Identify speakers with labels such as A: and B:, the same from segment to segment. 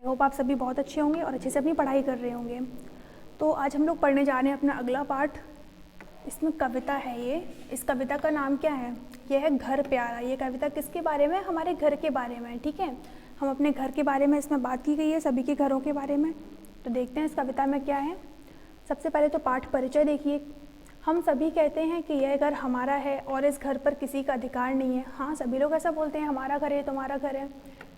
A: I hope आप सभी बहुत अच्छे होंगे और अच्छे से अपनी पढ़ाई कर रहे होंगे। तो आज हम लोग पढ़ने जा रहे हैं अपना अगला पार्ट। इसमें कविता है ये। इस कविता का नाम क्या है? यह है घर प्यारा। ये कविता किसके बारे में? हमारे घर के बारे में। ठीक है, हम अपने घर के बारे में इसमें बात की गई है, सभी के घरों के बारे में। तो देखते हैं इस कविता में क्या है। सबसे पहले तो पाठ परिचय देखिए। हम सभी कहते हैं कि यह घर हमारा है और इस घर पर किसी का अधिकार नहीं है। हाँ, सभी लोग ऐसा बोलते हैं, हमारा घर है, तुम्हारा घर है।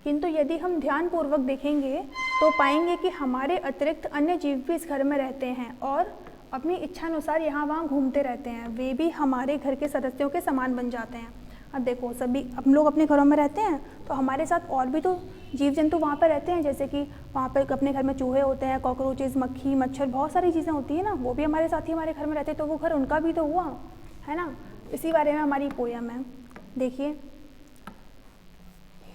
A: किंतु यदि हम ध्यानपूर्वक देखेंगे तो पाएंगे कि हमारे अतिरिक्त अन्य जीव भी इस घर में रहते हैं और अपनी इच्छानुसार यहाँ वहाँ घूमते रहते हैं। वे भी हमारे घर के सदस्यों के समान बन जाते हैं। अब देखो, सभी हम लोग अपने घरों में रहते हैं तो हमारे साथ और भी तो जीव जंतु वहाँ पर रहते हैं। जैसे कि वहाँ पर अपने घर में चूहे होते हैं, कॉकरोचेस, मक्खी, मच्छर, बहुत सारी चीज़ें होती हैं ना, वो भी हमारे साथ ही हमारे घर में रहते हैं। तो वो घर उनका भी तो हुआ है ना। इसी बारे में हमारी पोयम है। देखिए,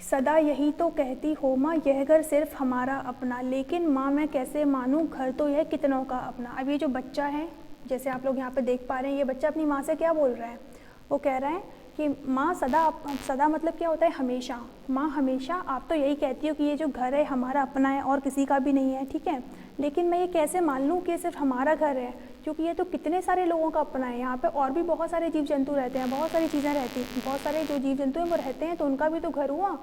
A: सदा यही तो कहती हो माँ, यह घर सिर्फ हमारा अपना, लेकिन माँ मैं कैसे मानूँ, घर तो यह कितनों का अपना। अब ये जो बच्चा है, जैसे आप लोग यहाँ पे देख पा रहे हैं, ये बच्चा अपनी माँ से क्या बोल रहा है? वो कह रहा है कि माँ सदा मतलब क्या होता है? हमेशा। माँ हमेशा आप तो यही कहती हो कि ये जो घर है हमारा अपना है और किसी का भी नहीं है, ठीक है, लेकिन मैं ये कैसे मान लूँ कि ये सिर्फ हमारा घर है, क्योंकि ये तो कितने सारे लोगों का अपना है। यहाँ पे और भी बहुत सारे जीव जंतु रहते हैं, बहुत सारी चीज़ें रहती हैं, बहुत सारे जो जीव जंतु हैं वो रहते हैं, तो उनका भी तो घर हुआ।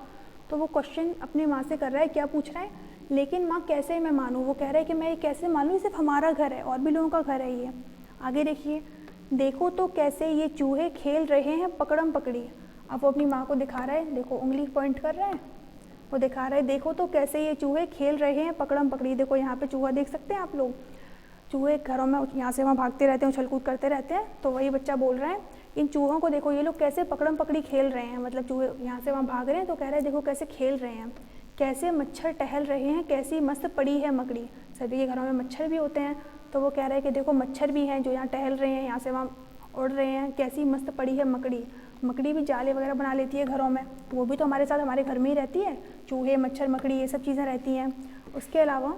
A: तो वो क्वेश्चन अपनी माँ से कर रहा है, क्या पूछ रहा है? लेकिन माँ कैसे मैं मानूँ? वो कह रहा है कि मैं ये कैसे मानूँ, सिर्फ हमारा घर है, और भी लोगों का घर है ये। आगे देखिए, देखो तो कैसे ये चूहे खेल रहे हैं पकड़म पकड़ी। अब वो अपनी माँ को दिखा रहा है, देखो उंगली पॉइंट कर रहा है, वो दिखा रहा है देखो तो कैसे ये चूहे खेल रहे हैं पकड़म पकड़ी। देखो यहाँ पे चूहा देख सकते हैं आप लोग, चूहे घरों में यहाँ से वहाँ भागते रहते हैं, उछल कूद करते रहते हैं। तो वही बच्चा बोल रहा है, इन चूहों को देखो, ये लोग कैसे पकड़म पकड़ी खेल रहे हैं, मतलब चूहे यहाँ से वहाँ भाग रहे हैं, तो कह रहे हैं देखो कैसे खेल रहे हैं, कैसे मच्छर टहल रहे हैं, कैसी मस्त पड़ी है मकड़ी। सभी के घरों में मच्छर भी होते हैं, तो वो कह रहे हैं कि देखो मच्छर भी हैं जो यहाँ टहल रहे हैं, यहाँ से वहाँ उड़ रहे हैं, कैसी मस्त पड़ी है मकड़ी। मकड़ी भी जाले वगैरह बना लेती है घरों में, वो भी तो हमारे साथ हमारे घर में ही रहती है। चूहे, मच्छर, मकड़ी, ये सब चीज़ें रहती हैं। उसके अलावा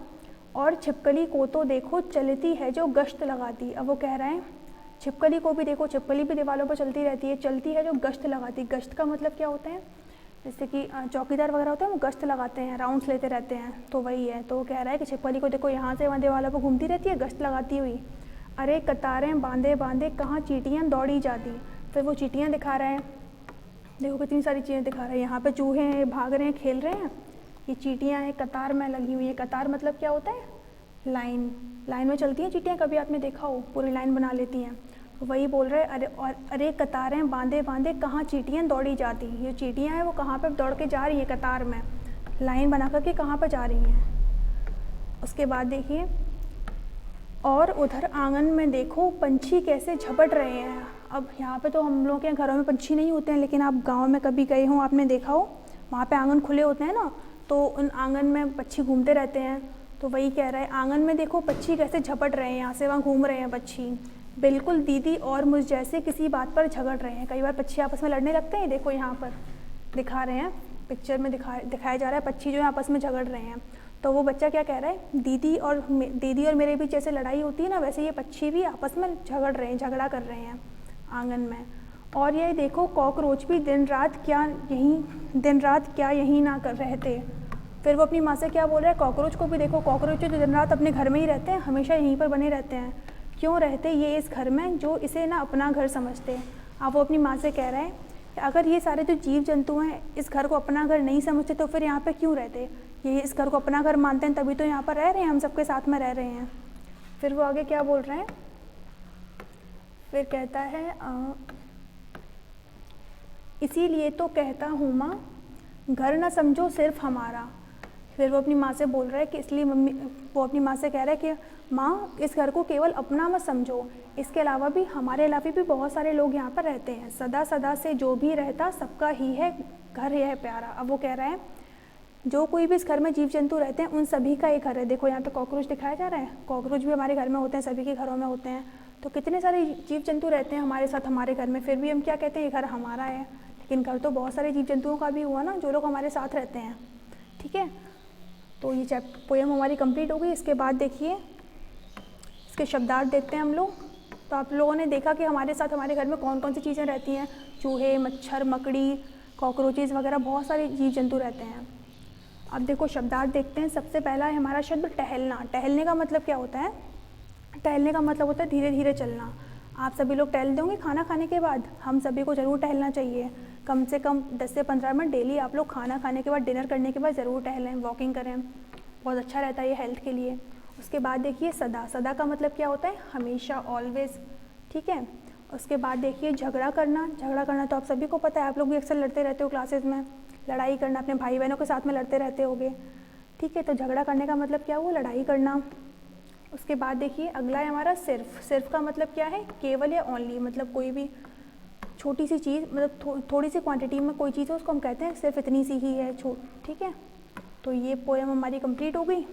A: और छिपकली को तो देखो चलती है जो गश्त लगाती। अब वो कह रहे हैं छिपकली को भी देखो, छिपकली भी दीवारों पर चलती रहती है, चलती है जो गश्त लगाती। गश्त का मतलब क्या होता है? जैसे कि चौकीदार वगैरह होते हैं, वो गश्त लगाते हैं, राउंड्स लेते रहते हैं, तो वही है। तो वो कह रहा है कि छिपकली को देखो यहाँ से वहाँ दीवारों पर घूमती रहती है गश्त लगाती हुई। अरे कतारें बांधे बांधे कहाँ चींटियाँ दौड़ी जाती। फिर वो चींटियाँ दिखा रहे हैं, देखो कितनी सारी चीज़ें दिखा रहे हैं। यहाँ पे चूहे हैं, भाग रहे हैं, खेल रहे हैं, ये चींटियाँ हैं कतार में लगी हुई है। कतार मतलब क्या होता है? लाइन। लाइन में चलती हैं चींटियाँ, कभी आपने देखा हो, पूरी लाइन बना लेती हैं। तो वही बोल रहे हैं, अरे कतारें बांधे बांधे कहाँ चींटियाँ दौड़ी जाती। ये चींटियाँ हैं वो कहाँ पर दौड़ के जा रही हैं? कतार में लाइन बना करके कहाँ पर जा रही हैं? उसके बाद देखिए, और उधर आंगन में देखो पंछी कैसे झपट रहे हैं। अब यहाँ पे तो हम लोग के घरों में पंछी नहीं होते हैं, लेकिन आप गांव में कभी गए हो, आपने देखा हो, वहाँ पे आंगन खुले होते हैं ना, तो उन आंगन में पक्षी घूमते रहते हैं। तो वही कह रहा है, आंगन में देखो पक्षी कैसे झपट रहे हैं, यहाँ से वहाँ घूम रहे हैं पक्षी, बिल्कुल दीदी और मुझ जैसे किसी बात पर झगड़ रहे हैं। कई बार पक्षी आपस में लड़ने लगते हैं, देखो यहाँ पर दिखा रहे हैं, पिक्चर में दिखाया जा रहा है पक्षी जो है आपस में झगड़ रहे हैं। तो वो बच्चा क्या कह रहा है, दीदी और मेरे बीच जैसे लड़ाई होती है ना, वैसे ये पक्षी भी आपस में झगड़ रहे हैं, झगड़ा कर रहे हैं आंगन में। और ये देखो कॉकरोच भी दिन रात क्या यहीं ना कर रहे थे। फिर वो अपनी माँ से क्या बोल रहा है, कॉकरोच को भी देखो, कॉकरोच जो दिन रात अपने घर में ही रहते हैं, हमेशा यहीं पर बने रहते हैं। क्यों रहते ये इस घर में, जो इसे ना अपना घर समझते हैं। अब वो अपनी माँ से कह रहा है कि अगर ये सारे जो जीव जंतु हैं इस घर को अपना घर नहीं समझते तो फिर यहाँ पे क्यों रहते? ये इस घर को अपना घर मानते हैं, तभी तो यहाँ पर रह रहे हैं, हम सबके साथ में रह रहे हैं। फिर वो आगे क्या बोल रहे हैं, फिर कहता है इसीलिए तो कहता हूँ माँ, घर ना समझो सिर्फ हमारा। फिर वो अपनी माँ से बोल रहा है कि इसलिए वो अपनी माँ से कह रहा है कि माँ इस घर को केवल अपना मत समझो, इसके अलावा भी हमारे अलावा भी बहुत सारे लोग यहाँ पर रहते हैं। सदा सदा से जो भी रहता सबका ही है घर, यह है प्यारा। अब वो कह रहा है जो कोई भी इस घर में जीव जंतु रहते हैं उन सभी का एक घर है। देखो यहाँ पे कॉकरोच दिखाया जा रहा है, कॉकरोच भी हमारे घर में होते हैं, सभी के घरों में होते हैं। तो कितने सारे जीव जंतु रहते हैं हमारे साथ हमारे घर में, फिर भी हम क्या कहते हैं ये घर हमारा है। लेकिन घर तो बहुत सारे जीव जंतुओं का भी हुआ ना, जो लोग हमारे साथ रहते हैं। ठीक है, तो ये पोएम हमारी कंप्लीट हो गई। इसके बाद देखिए इसके शब्दार्थ देखते हैं हम लोग। तो आप लोगों ने देखा कि हमारे साथ हमारे घर में कौन कौन सी चीज़ें रहती हैं, चूहे, मच्छर, मकड़ी, कॉकरोचेस वगैरह, बहुत सारे जीव जंतु रहते हैं। अब देखो शब्दार्थ देखते हैं। सबसे पहला है हमारा शब्द टहलना। टहलने का मतलब क्या होता है? टहलने का मतलब होता है धीरे धीरे चलना। आप सभी लोग टहलते होंगे खाना खाने के बाद। हम सभी को ज़रूर टहलना चाहिए, कम से कम 10 से 15 मिनट डेली आप लोग खाना खाने के बाद, डिनर करने के बाद ज़रूर टहलें, वॉकिंग करें, बहुत अच्छा रहता है ये हेल्थ के लिए। उसके बाद देखिए सदा। सदा का मतलब क्या होता है? हमेशा, ऑलवेज, ठीक है। उसके बाद देखिए झगड़ा करना। झगड़ा करना तो आप सभी को पता है, आप लोग भी अक्सर लड़ते रहते हो क्लासेस में। लड़ाई करना, अपने भाई बहनों के साथ में लड़ते रहते होगे, ठीक है। तो झगड़ा करने का मतलब क्या हुआ? लड़ाई करना। उसके बाद देखिए अगला है हमारा सिर्फ। सिर्फ का मतलब क्या है? केवल या ओनली, मतलब कोई भी छोटी सी चीज़, मतलब थोड़ी सी क्वांटिटी में कोई चीज़ है उसको हम कहते हैं सिर्फ इतनी सी ही है, ठीक है। तो ये पोएम हमारी कंप्लीट हो गई।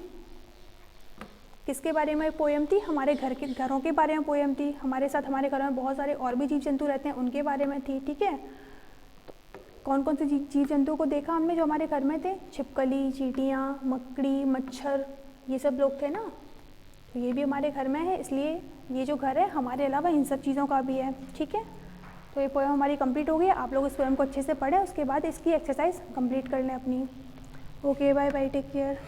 A: किसके बारे में पोएम थी? हमारे घरों के बारे में पोएम थी। हमारे साथ हमारे घर में बहुत सारे और भी जीव जंतु रहते हैं, उनके बारे में थी, ठीक है। कौन कौन से जीव जंतुओं को देखा हमने जो हमारे घर में थे? छिपकली, चींटियाँ, मकड़ी, मच्छर, ये सब लोग थे ना। तो ये भी हमारे घर में है, इसलिए ये जो घर है हमारे अलावा इन सब चीज़ों का भी है, ठीक है। तो ये पोएम हमारी कंप्लीट हो गई। आप लोग इस पोएम को अच्छे से पढ़ें, उसके बाद इसकी एक्सरसाइज कंप्लीट कर लें अपनी। Okay, bye bye, take care.